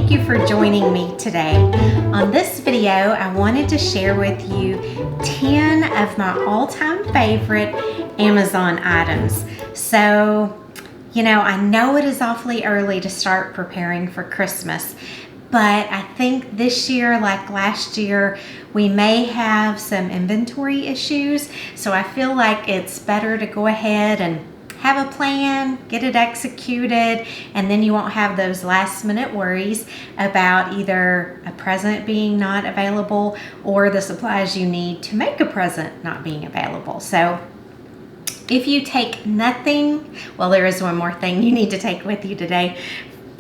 thank you for joining me today. On this video, I wanted to share with you 10 of my all-time favorite Amazon items. So, I know it is awfully early to start preparing for Christmas, but I think this year, like last year, we may have some inventory issues. So I feel like it's better to go ahead and have a plan, get it executed, and then you won't have those last minute worries about either a present being not available or the supplies you need to make a present not being available. So if you take nothing, well, there is one more thing you need to take with you today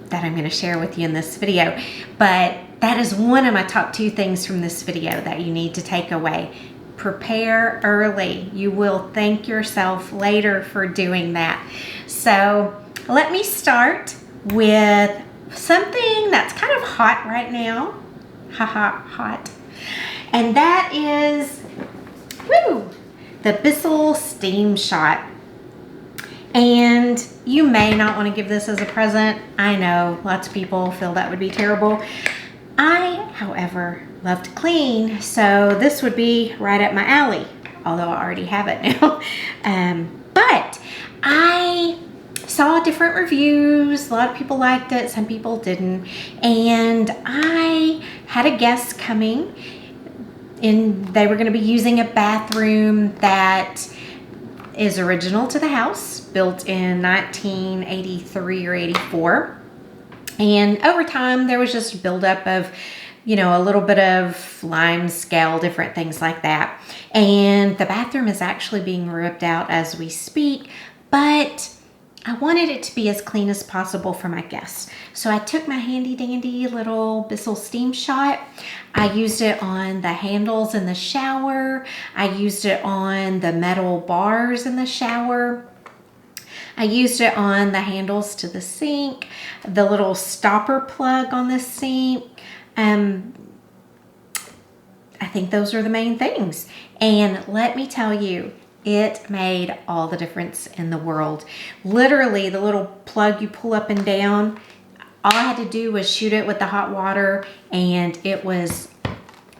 that I'm going to share with you in this video, but that is one of my top 2 things from this video that you need to take away. Prepare early. You will thank yourself later for doing that. So let me start with something that's kind of hot right now. Hot. And that is, the Bissell Steam Shot. And you may not want to give this as a present. I know lots of people feel that would be terrible. I, however, love to clean, so this would be right up my alley, although I already have it now. But I saw different reviews. A lot of people liked it, some people didn't. And I had a guest coming, and they were going to be using a bathroom that is original to the house, built in 1983 or 84. And over time, there was just a buildup of, a little bit of lime scale, different things like that. And the bathroom is actually being ripped out as we speak, but I wanted it to be as clean as possible for my guests. So I took my handy dandy little Bissell Steam Shot. I used it on the handles in the shower. I used it on the metal bars in the shower. I used it on the handles to the sink, the little stopper plug on the sink. I think those are the main things. And let me tell you, it made all the difference in the world. Literally, the little plug you pull up and down, all I had to do was shoot it with the hot water, and it was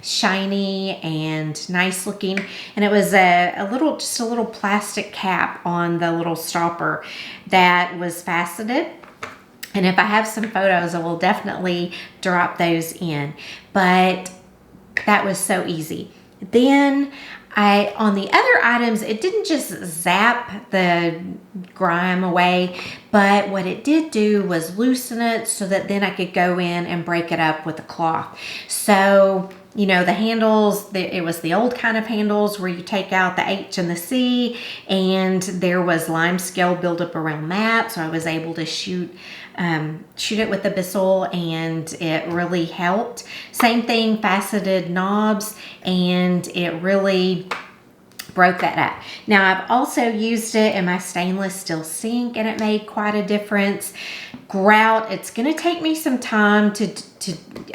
shiny and nice looking. And it was just a little plastic cap on the little stopper that was faceted. And if I have some photos, I will definitely drop those in. But that was so easy. Then on the other items, it didn't just zap the grime away, but what it did do was loosen it so that then I could go in and break it up with a cloth. So, the handles, it was the old kind of handles where you take out the H and the C, and there was lime scale buildup around that. So I was able to shoot it with the Bissell, and it really helped. Same thing, faceted knobs, and it really broke that up. Now I've also used it in my stainless steel sink, and it made quite a difference. Grout, it's going to take me some time to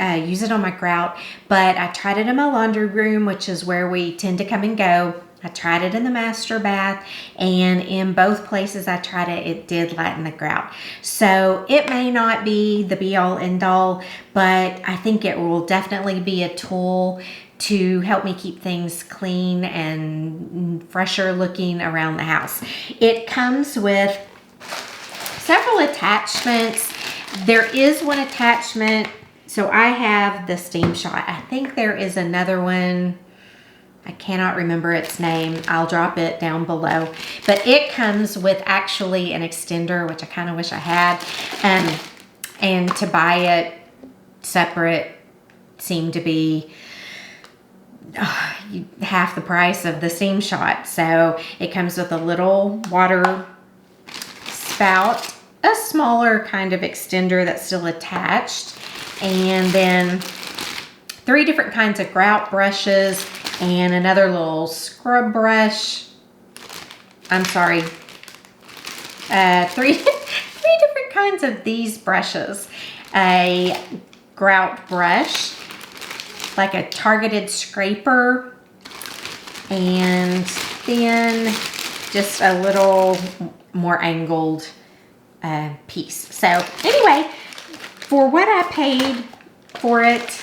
use it on my grout, but I tried it in my laundry room, which is where we tend to come and go. I tried it in the master bath, and in both places I tried it, it did lighten the grout. So it may not be the be all end all, but I think it will definitely be a tool to help me keep things clean and fresher looking around the house. It comes with several attachments. There is one attachment. So I have the Steam Shot. I think there is another one. I cannot remember its name. I'll drop it down below. But it comes with actually an extender, which I kind of wish I had. And to buy it separate seemed to be half the price of the Steam Shot. So it comes with a little water spout, a smaller kind of extender that's still attached, and then 3 different kinds of grout brushes and another little scrub brush. I'm sorry, 3 different kinds of these brushes. A grout brush, like a targeted scraper, and then just a little more angled piece. So anyway, For what I paid for it,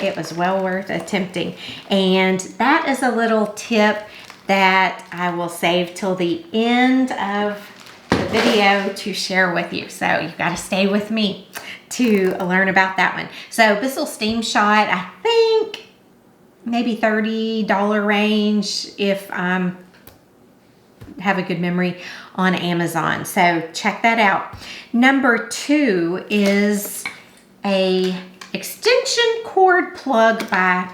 it was well worth attempting. And that is a little tip that I will save till the end of the video to share with you. So you've got to stay with me to learn about that one. So Bissell Steam Shot, I think maybe $30 range if I'm have a good memory on Amazon. So check that out. Number 2 is a extension cord plug by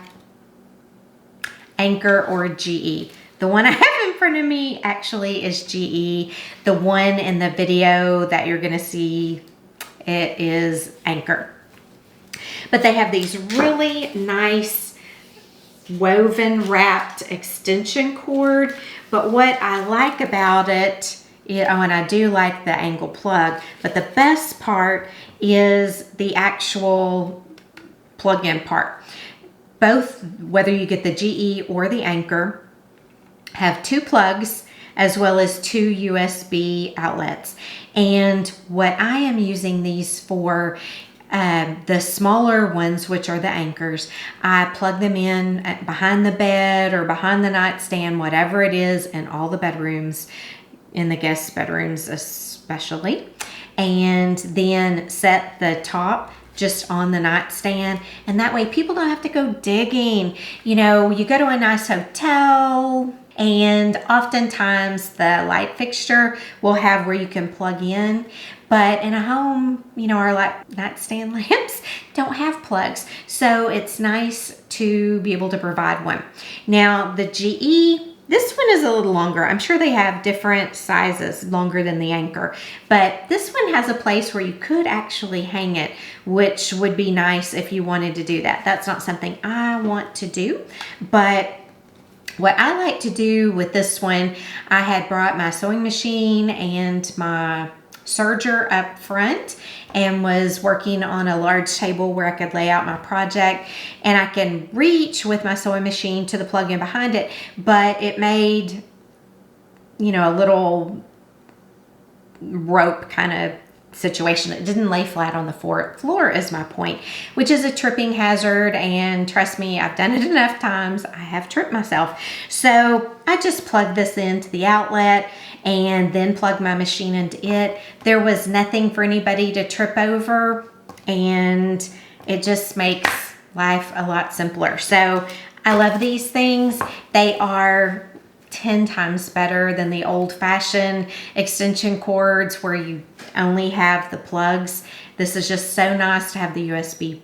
Anchor or GE. The one I have in front of me actually is GE. The one in the video that you're going to see, it is Anchor. But they have these really nice woven wrapped extension cord. But what I like about it, and I do like the angle plug, but the best part is the actual plug-in part. Both, whether you get the GE or the Anchor, have 2 plugs as well as 2 USB outlets. And what I am using these for, the smaller ones, which are the Anchors, I plug them in behind the bed or behind the nightstand, whatever it is, in all the bedrooms, in the guest bedrooms especially, and then set the top just on the nightstand. And that way people don't have to go digging. You know, you go to a nice hotel and oftentimes the light fixture will have where you can plug in. But in a home, you know, our nightstand lamps don't have plugs. So it's nice to be able to provide one. Now the GE, this one is a little longer. I'm sure they have different sizes, longer than the Anchor. But this one has a place where you could actually hang it, which would be nice if you wanted to do that. That's not something I want to do. But what I like to do with this one, I had brought my sewing machine and my serger up front and was working on a large table where I could lay out my project, and I can reach with my sewing machine to the plug-in behind it, but it made, you know, a little rope kind of situation. It didn't lay flat on the floor is my point, which is a tripping hazard, and trust me, I've done it enough times. I have tripped myself. So I just plugged this into the outlet and then plug my machine into it. There was nothing for anybody to trip over, and it just makes life a lot simpler. So I love these things. They are 10 times better than the old-fashioned extension cords where you only have the plugs. This is just so nice to have the USB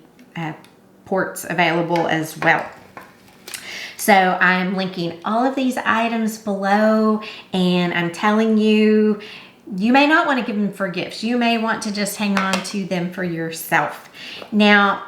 ports available as well. So I'm linking all of these items below, and I'm telling you, you may not want to give them for gifts. You may want to just hang on to them for yourself. Now,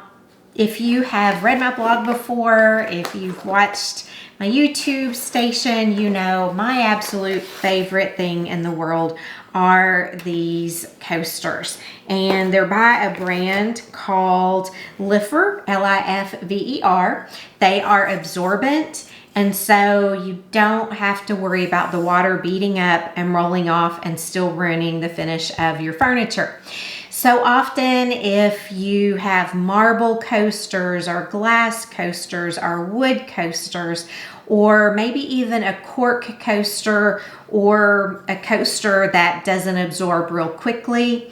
if you have read my blog before, if you've watched my YouTube station, you know my absolute favorite thing in the world are these coasters. And they're by a brand called Liffer, L-I-F-V-E-R. They are absorbent, and so you don't have to worry about the water beating up and rolling off and still ruining the finish of your furniture. So often if you have marble coasters or glass coasters or wood coasters, or maybe even a cork coaster or a coaster that doesn't absorb real quickly,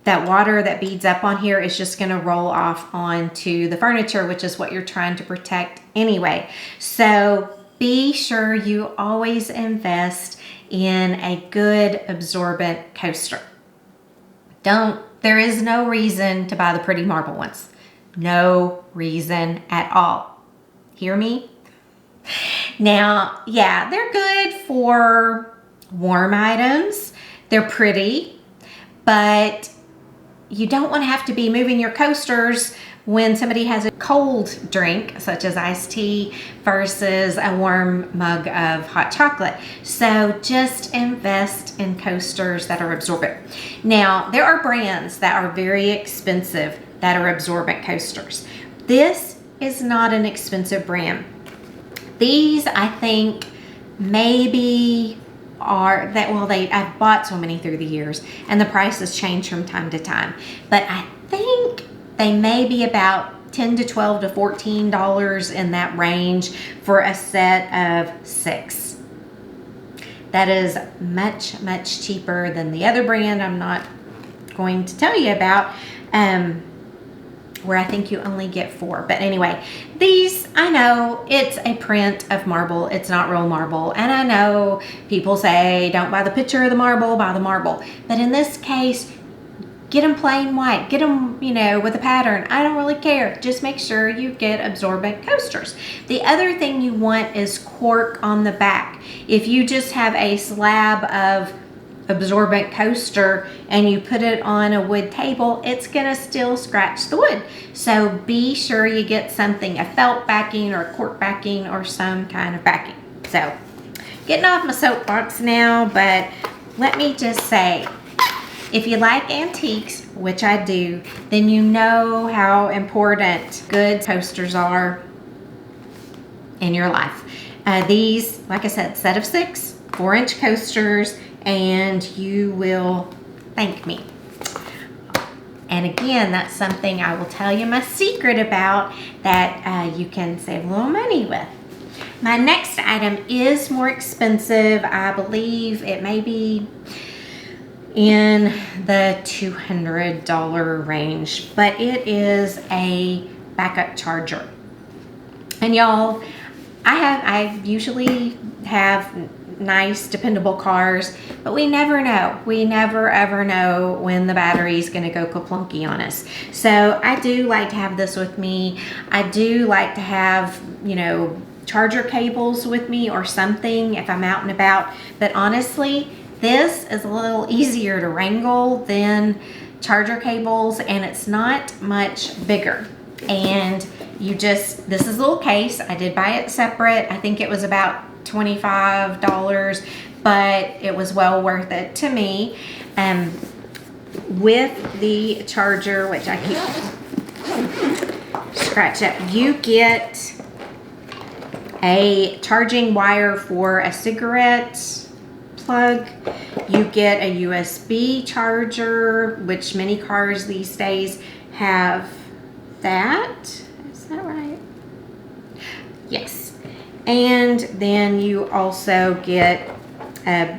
that water that beads up on here is just going to roll off onto the furniture, which is what you're trying to protect anyway. So be sure you always invest in a good absorbent coaster. There is no reason to buy the pretty marble ones. No reason at all. Hear me? Now, yeah, they're good for warm items. They're pretty, but you don't want to have to be moving your coasters when somebody has a cold drink, such as iced tea, versus a warm mug of hot chocolate. So just invest in coasters that are absorbent. Now, there are brands that are very expensive that are absorbent coasters. This is not an expensive brand. These, I think, maybe are that, well, I've bought so many through the years, and the prices change from time to time, but I think they may be about $10 to $12 to $14 in that range for a set of 6. That is much, much cheaper than the other brand I'm not going to tell you about, where I think you only get 4. But anyway, these, I know it's a print of marble. It's not real marble. And I know people say, don't buy the picture of the marble, buy the marble. But in this case, get them plain white. Get them, with a pattern. I don't really care. Just make sure you get absorbent coasters. The other thing you want is cork on the back. If you just have a slab of absorbent coaster and you put it on a wood table, it's gonna still scratch the wood. So be sure you get something, a felt backing or a cork backing or some kind of backing. So getting off my soapbox now, but let me just say, if you like antiques, which I do, then you know how important good coasters are in your life. These, like I said, set of 6 4-inch coasters, and you will thank me. And again, that's something I will tell you my secret about that you can save a little money with. My next item is more expensive. I believe it may be in the $200 range, but it is a backup charger. And y'all, I usually have nice, dependable cars, but we never know. We never ever know when the battery is going to go kaplunky on us. So I do like to have this with me. I do like to have, charger cables with me or something if I'm out and about. But honestly, this is a little easier to wrangle than charger cables, and it's not much bigger. And this is a little case. I did buy it separate. I think it was about $25, but it was well worth it to me. With the charger, which I keep scratch up, you get a charging wire for a cigarette plug. You get a USB charger, which many cars these days have that. Is that right? Yes. And then you also get a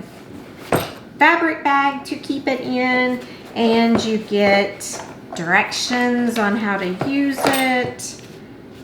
fabric bag to keep it in, and you get directions on how to use it.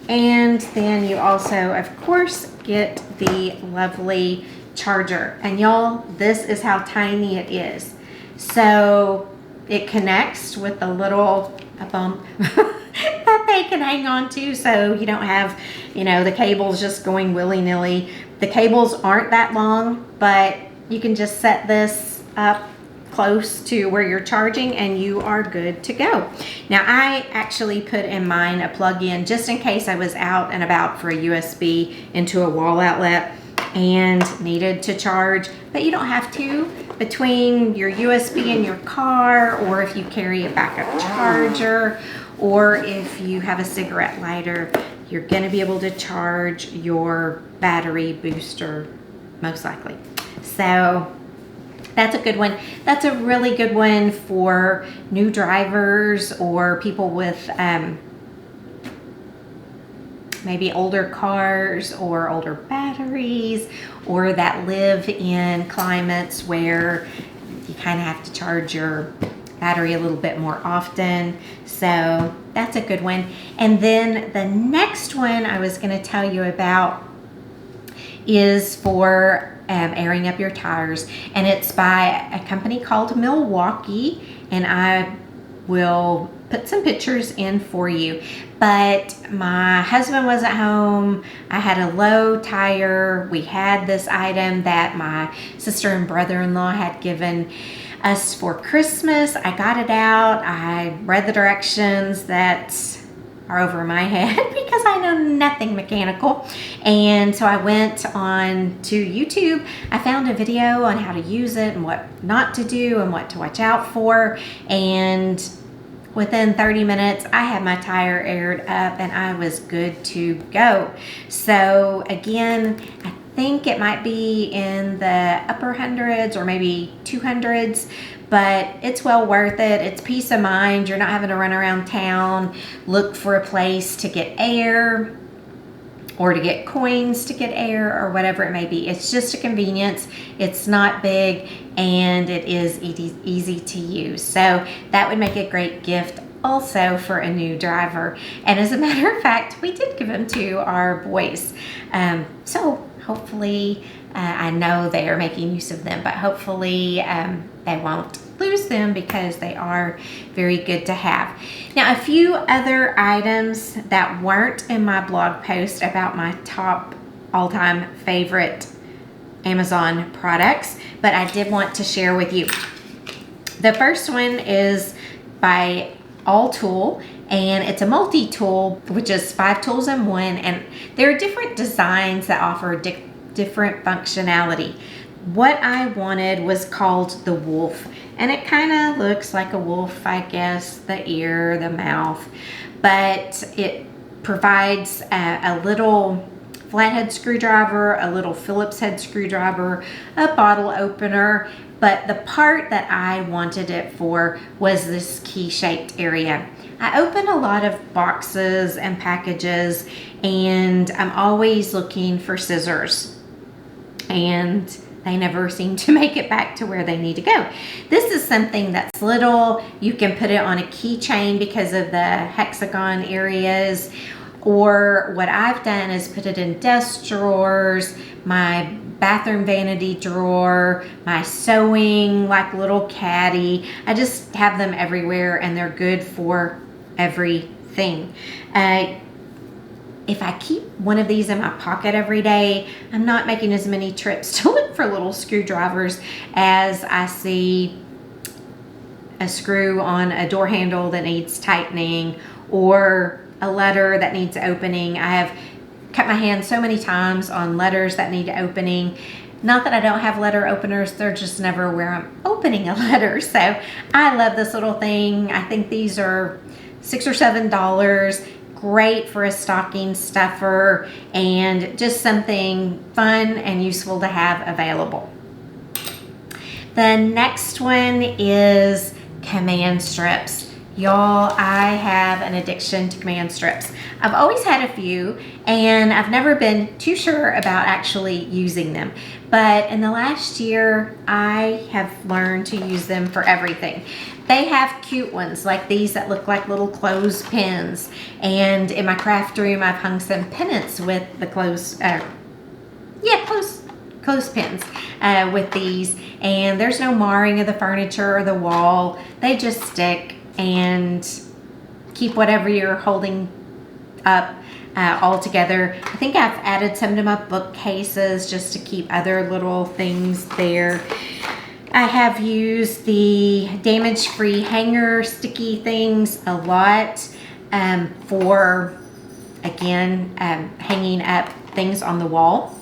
And then you also, of course, get the lovely charger. And y'all, this is how tiny it is. So it connects with a little bump that they can hang on to, so you don't have, the cables just going willy-nilly. The cables aren't that long, but you can just set this up close to where you're charging and you are good to go. Now, I actually put in mine a plug-in just in case I was out and about for a USB into a wall outlet and needed to charge, but you don't have to. Between your USB in your car, or if you carry a backup charger, or if you have a cigarette lighter, you're going to be able to charge your battery booster most likely. So that's a good one. That's a really good one for new drivers or people with maybe older cars or older batteries, or that live in climates where you kind of have to charge your battery a little bit more often. So that's a good one. And then the next one I was going to tell you about is for airing up your tires, and it's by a company called Milwaukee, and I will put some pictures in for you. But my husband was at home. I had a low tire. We had this item that my sister and brother-in-law had given us for Christmas. I got it out. I read the directions that are over my head because I know nothing mechanical. And so I went on to YouTube. I found a video on how to use it and what not to do and what to watch out for. And within 30 minutes, I had my tire aired up and I was good to go. So again, I think it might be in the upper hundreds or maybe 200s, but it's well worth it. It's peace of mind. You're not having to run around town, look for a place to get air or to get coins to get air or whatever it may be. It's just a convenience. It's not big and it is easy to use. So that would make a great gift also for a new driver. And as a matter of fact, we did give them to our boys. So hopefully, I know they are making use of them, but hopefully they won't lose them because they are very good to have. Now, a few other items that weren't in my blog post about my top all-time favorite Amazon products, but I did want to share with you. The first one is by All Tool, and it's a multi-tool, which is 5 tools in one, and there are different designs that offer different functionality. What I wanted was called the Wolf, and it kind of looks like a wolf, I guess, the ear, the mouth, but it provides a little flathead screwdriver, a little Phillips head screwdriver, a bottle opener, but the part that I wanted it for was this key-shaped area. I open a lot of boxes and packages, and I'm always looking for scissors, and they never seem to make it back to where they need to go. This is something that's little. You can put it on a keychain because of the hexagon areas, or what I've done is put it in desk drawers, my bathroom vanity drawer, my sewing like little caddy. I just have them everywhere and they're good for everything. If I keep one of these in my pocket every day, I'm not making as many trips to look for little screwdrivers as I see a screw on a door handle that needs tightening or a letter that needs opening. I have cut my hand so many times on letters that need opening. Not that I don't have letter openers, they're just never where I'm opening a letter. So I love this little thing. I think these are $6 or $7. Great for a stocking stuffer and just something fun and useful to have available. The next one is command strips. Y'all, I have an addiction to command strips. I've always had a few and I've never been too sure about actually using them. But in the last year, I have learned to use them for everything. They have cute ones like these that look like little clothespins. And in my craft room, I've hung some pennants with the clothespins with these. And there's no marring of the furniture or the wall. They just stick and keep whatever you're holding up all together. I think I've added some to my bookcases just to keep other little things there. I have used the damage-free hanger sticky things a lot for, again, hanging up things on the wall.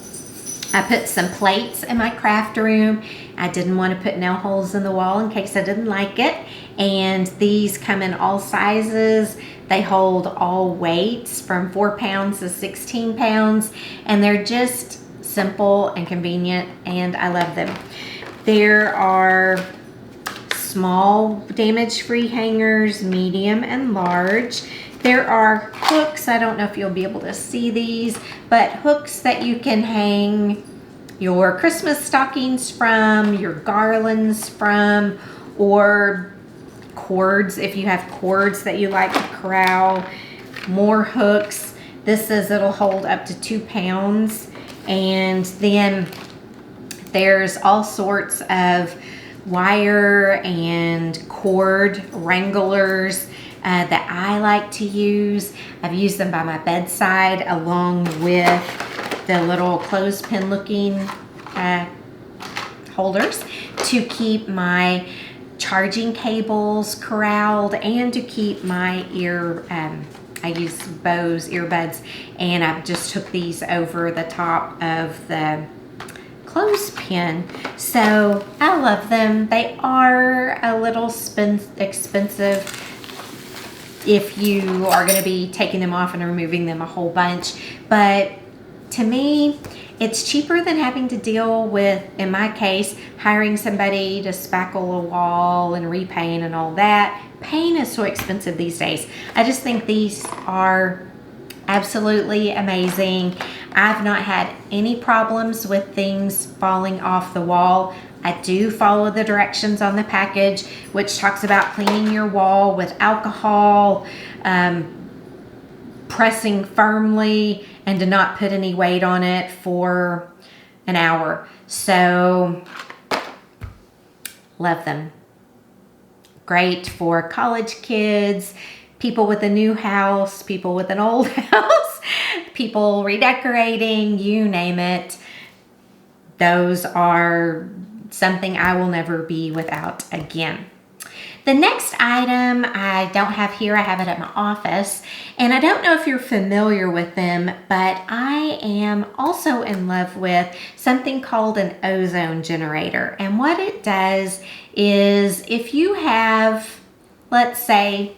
I put some plates in my craft room. I didn't want to put nail holes in the wall in case I didn't like it. And these come in all sizes. They hold all weights from 4 pounds to 16 pounds. And they're just simple and convenient, and I love them. There are small damage-free hangers, medium and large. There are hooks. I don't know if you'll be able to see these, but hooks that you can hang your Christmas stockings from, your garlands from, or cords if you have cords that you like to corral. More hooks. This says it'll hold up to 2 pounds. And then there's all sorts of wire and cord wranglers that I like to use. I've used them by my bedside along with the little clothespin looking holders to keep my charging cables corralled and to keep my I use Bose earbuds, and I just took these over the top of the clothespin. So I love them. They are a little expensive if you are going to be taking them off and removing them a whole bunch, but to me, it's cheaper than having to deal with, in my case, hiring somebody to spackle a wall and repaint and all that. Paint is so expensive these days. I just think these are absolutely amazing. I've not had any problems with things falling off the wall. I do follow the directions on the package, which talks about cleaning your wall with alcohol, pressing firmly, and to not put any weight on it for an hour. So, love them. Great for college kids, people with a new house, people with an old house, people redecorating, you name it. Those are something I will never be without again. The next item I don't have here, I have it at my office, and I don't know if you're familiar with them, but I am also in love with something called an ozone generator. And what it does is if you have, let's say,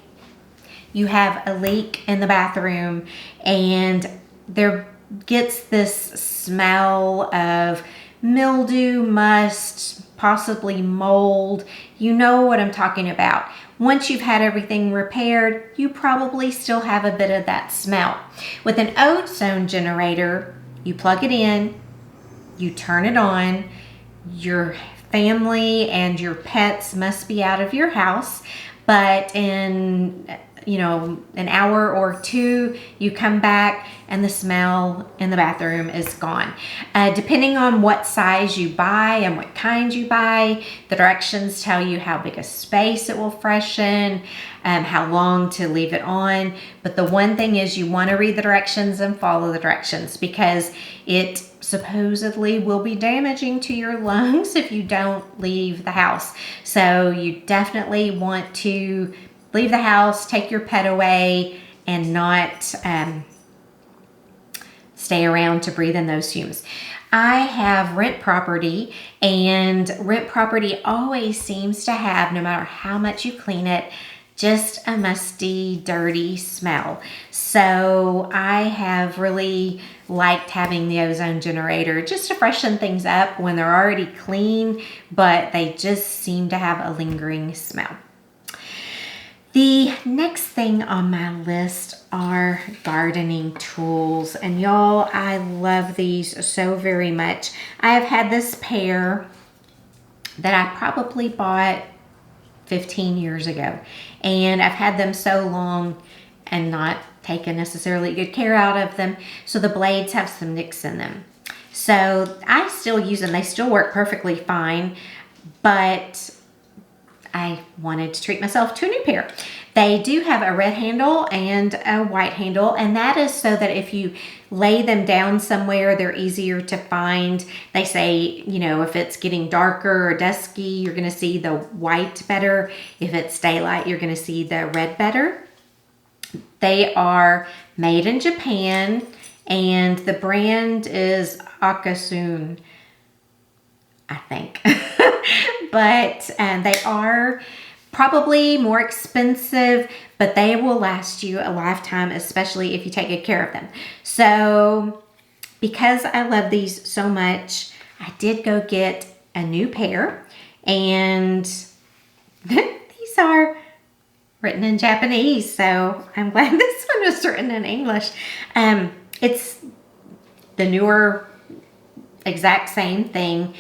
you have a leak in the bathroom and there gets this smell of mildew, must, possibly mold. You know what I'm talking about. Once you've had everything repaired, you probably still have a bit of that smell. With an ozone generator, you plug it in, you turn it on, your family and your pets must be out of your house, but in an hour or two, you come back and the smell in the bathroom is gone. Depending on what size you buy and what kind you buy, the directions tell you how big a space it will freshen, how long to leave it on. But the one thing is you want to read the directions and follow the directions, because it supposedly will be damaging to your lungs if you don't leave the house. So you definitely want to leave the house, take your pet away, and not stay around to breathe in those fumes. I have rent property, and rent property always seems to have, no matter how much you clean it, just a musty, dirty smell. So I have really liked having the ozone generator just to freshen things up when they're already clean, but they just seem to have a lingering smell. The next thing on my list are gardening tools, and y'all, I love these so very much. I have had this pair that I probably bought 15 years ago, and I've had them so long and not taken necessarily good care out of them, so the blades have some nicks in them. So I still use them. They still work perfectly fine, but I wanted to treat myself to a new pair. They do have a red handle and a white handle, and that is so that if you lay them down somewhere, they're easier to find. They say, if it's getting darker or dusky, you're going to see the white better. If it's daylight, you're going to see the red better. They are made in Japan, and the brand is Akasun, I think. But they are probably more expensive, but they will last you a lifetime, especially if you take good care of them. So because I love these so much, I did go get a new pair, and these are written in Japanese, so I'm glad this one was written in English. It's the newer exact same thing.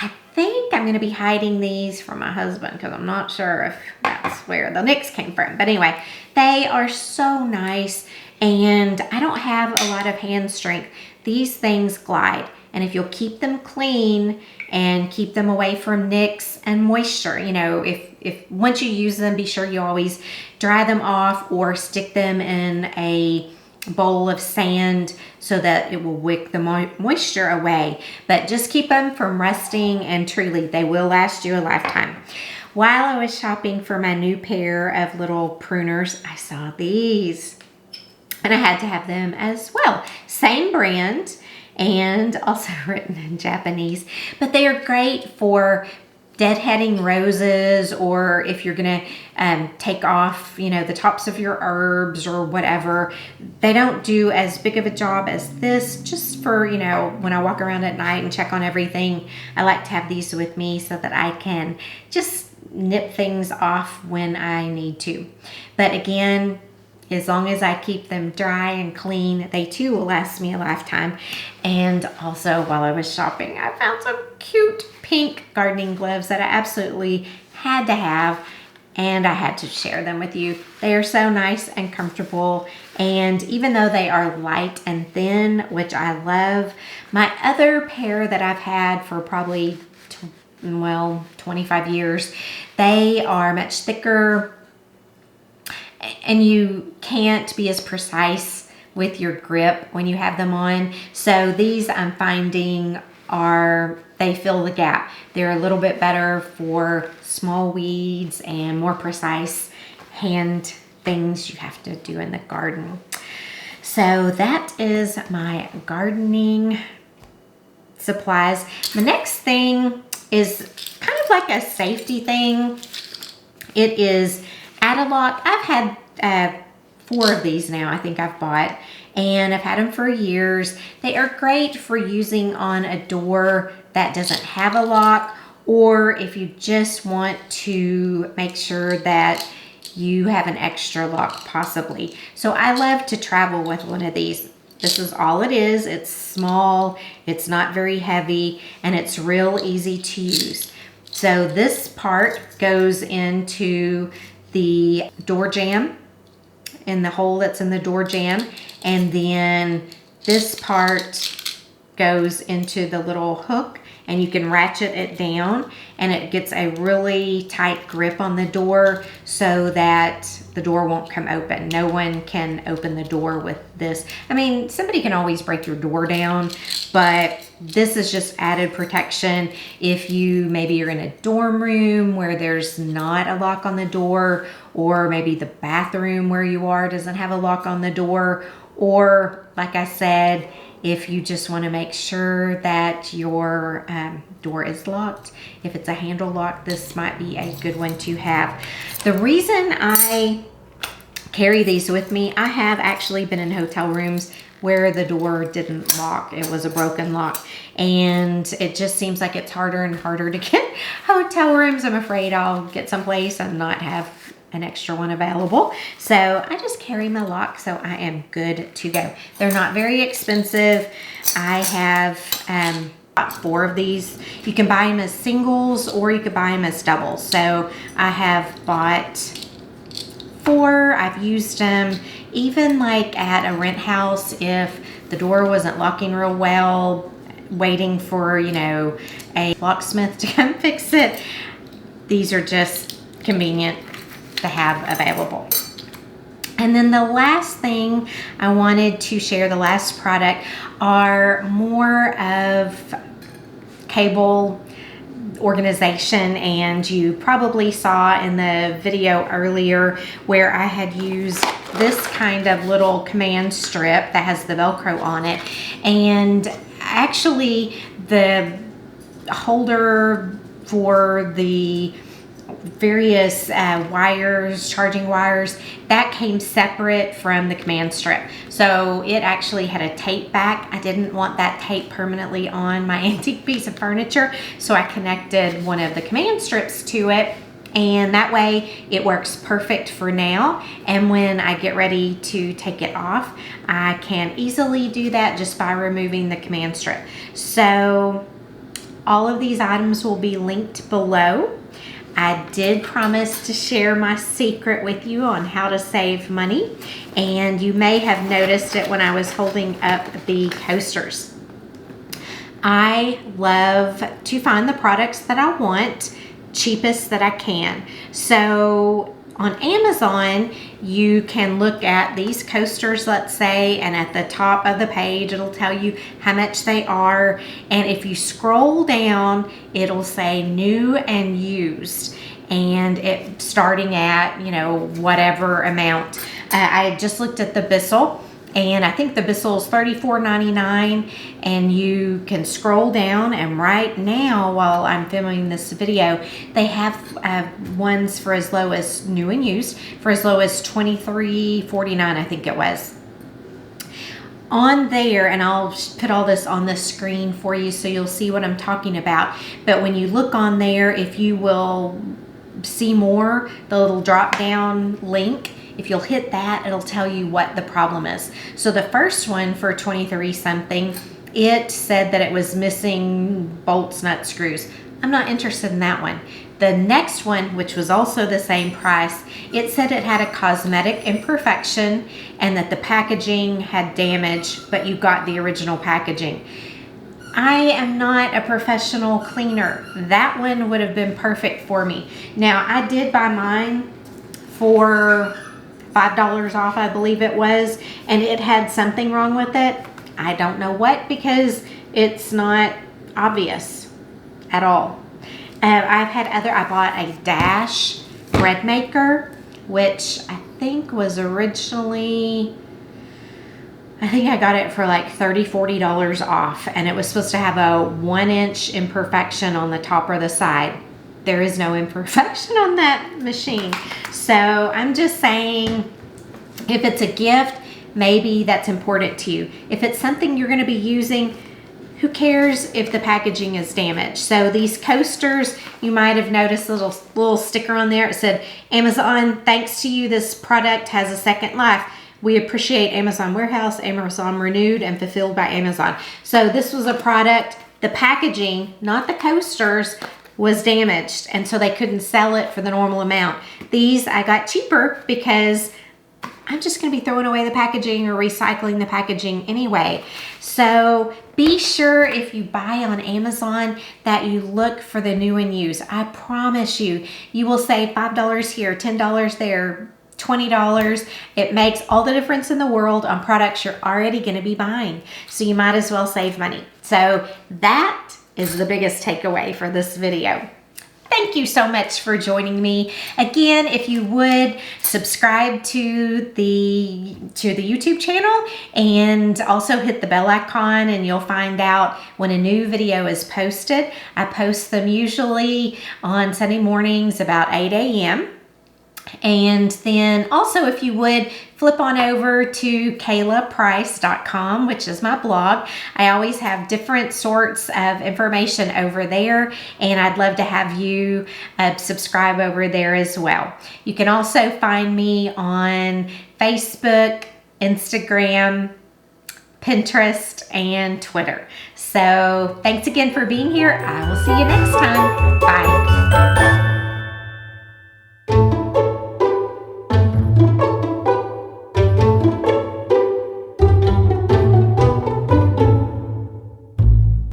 I think I'm going to be hiding these from my husband because I'm not sure if that's where the nicks came from. But anyway, they are so nice, and I don't have a lot of hand strength. These things glide, and if you'll keep them clean and keep them away from nicks and moisture, if once you use them, be sure you always dry them off or stick them in a bowl of sand so that it will wick the moisture away. But just keep them from rusting, and truly they will last you a lifetime. While I was shopping for my new pair of little pruners, I saw these, and I had to have them as well. Same brand and also written in Japanese, but they are great for deadheading roses, or if you're gonna take off, the tops of your herbs or whatever. They don't do as big of a job as this. Just for, when I walk around at night and check on everything, I like to have these with me so that I can just nip things off when I need to. But again, as long as I keep them dry and clean, they too will last me a lifetime. And also, while I was shopping, I found some cute pink gardening gloves that I absolutely had to have, and I had to share them with you. They are so nice and comfortable, and even though they are light and thin, which I love, my other pair that I've had for probably 25 years, they are much thicker, and you can't be as precise with your grip when you have them on. So these, I'm finding, they fill the gap. They're a little bit better for small weeds and more precise hand things you have to do in the garden. So that is my gardening supplies. The next thing is kind of like a safety thing. It is Add-A-Lock. I've had 4 of these now, I think I've bought, and I've had them for years. They are great for using on a door that doesn't have a lock, or if you just want to make sure that you have an extra lock possibly. So I love to travel with one of these. This is all it is. It's small, it's not very heavy, and it's real easy to use. So this part goes into the door jamb, in the hole that's in the door jamb, and then this part goes into the little hook, and you can ratchet it down, and it gets a really tight grip on the door so that the door won't come open. No one can open the door with this. I mean, somebody can always break your door down, but this is just added protection if maybe you're in a dorm room where there's not a lock on the door, or maybe the bathroom where you are doesn't have a lock on the door, or like I said, if you just want to make sure that your door is locked. If it's a handle lock, this might be a good one to have. The reason I carry these with me, I have actually been in hotel rooms where the door didn't lock. It was a broken lock, and it just seems like it's harder and harder to get hotel rooms. I'm afraid I'll get someplace and not have an extra one available. So I just carry my lock, so I am good to go. They're not very expensive. I have bought 4 of these. You can buy them as singles, or you could buy them as doubles. So I have bought 4. I've used them even like at a rent house if the door wasn't locking real well, waiting for, a locksmith to come fix it. These are just convenient to have available. And then the last thing I wanted to share, the last product, are more of cable organization. And you probably saw in the video earlier where I had used this kind of little command strip that has the Velcro on it. And actually the holder for the various wires, charging wires, that came separate from the command strip. So it actually had a tape back. I didn't want that tape permanently on my antique piece of furniture, so I connected one of the command strips to it, and that way it works perfect for now. And when I get ready to take it off, I can easily do that just by removing the command strip. So all of these items will be linked below. I did promise to share my secret with you on how to save money, and you may have noticed it when I was holding up the coasters. I love to find the products that I want cheapest that I can. So on Amazon, you can look at these coasters, let's say, and at the top of the page, it'll tell you how much they are. And if you scroll down, it'll say new and used, and it starting at, whatever amount. I just looked at the Bissell, and I think the Bissell's $34.99, and you can scroll down, and right now while I'm filming this video, they have ones for as low as new and used for as low as $23.49, I think it was. On there, and I'll put all this on the screen for you so you'll see what I'm talking about, but when you look on there, if you will see more, the little drop down link, if you'll hit that, it'll tell you what the problem is. So the first one for 23 something, it said that it was missing bolts, nuts, screws. I'm not interested in that one. The next one, which was also the same price, it said it had a cosmetic imperfection and that the packaging had damage, but you got the original packaging. I am not a professional cleaner. That one would have been perfect for me. Now, I did buy mine for $5 off, I believe it was, and it had something wrong with it. I don't know what, because it's not obvious at all. I bought a Dash bread maker, which I think was originally, I think I got it for like $30-40 off, and it was supposed to have a 1-inch imperfection on the top or the side. There is no imperfection on that machine. So I'm just saying, if it's a gift, maybe that's important to you. If it's something you're going to be using, who cares if the packaging is damaged? So these coasters, you might have noticed a little sticker on there. It said, Amazon, thanks to you, this product has a second life. We appreciate Amazon Warehouse, Amazon renewed and fulfilled by Amazon. So this was a product, the packaging, not the coasters, was damaged, and so they couldn't sell it for the normal amount. These I got cheaper because I'm just going to be throwing away the packaging or recycling the packaging anyway. So be sure if you buy on Amazon that you look for the new and used. I promise you, you will save $5 here, $10 there, $20. It makes all the difference in the world on products you're already going to be buying. So you might as well save money. So that is the biggest takeaway for this video. Thank you so much for joining me. Again, if you would subscribe to the YouTube channel and also hit the bell icon, and you'll find out when a new video is posted. I post them usually on Sunday mornings about 8 a.m. And then also, if you would flip on over to KaylaPrice.com, which is my blog. I always have different sorts of information over there, and I'd love to have you subscribe over there as well. You can also find me on Facebook, Instagram, Pinterest, and Twitter. So thanks again for being here. I will see you next time. Bye.